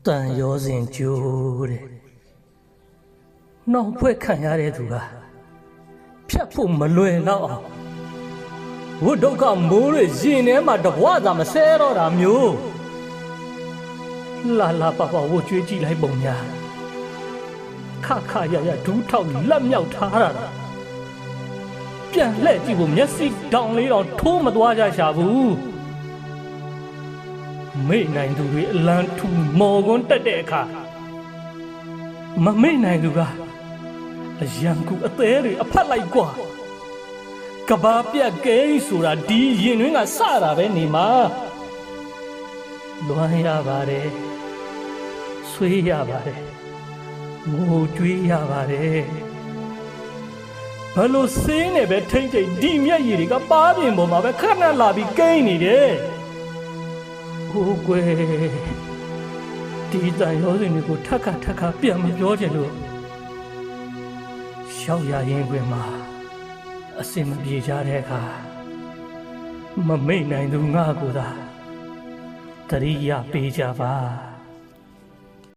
တန်ရောစဉ်ကျိုးတဲ့နှောက်ဖွဲ့ခံရတဲ့သူကဖြတ်ဖို့မလွယ်တော့အောင်ဝတ်ဒုက္ခမိုးတွေရင်ထဲမှာတဘွားသာမဆဲတော့တာမျိုးလာလာပါပါဝတ်ကြွေးကြည့်လိုက်ပုံများခခရရဒူးထောက်လက်မြောက်ထားတာပြန်လှည့်ကြည့်ဖို့မျက်စိတောင်လေးတောင်ထိုးမသွားကြရှာဘူးမေ့နိုင်သူတွေအလံထူမော်ကွန်းတက်တဲ့အခါမမေ့နိုင်သူကအရန်ကူအသေးတွေအဖက်လိုက်กว่าကဘာပြက်ကဲဆိုတာဒီရင်တွင်းကစတာပဲနေမှာလွမ်းရပါတယ်ဆွေးရပါတယ်ငိုကြွေးရပါတယ်ဘလို့စင်းနေပဲထိမ့်ထိမ့်ဒီမျက်ရည်တွေကပါးပြင်ပေါ်မှာပဲခဏလာပြီးကိန်းနေတယ်ဟိုကွယ်ဒီတန်ရောစင်တွေကိုထက်ခါပြန်မပြောချင်လို့ရှောက်ရရင်ခွင်မှာအစင်မပြေကြတဲ့အခါမမိတ်နိုင်သူငါကိုသာတရိယာပေးကြပါ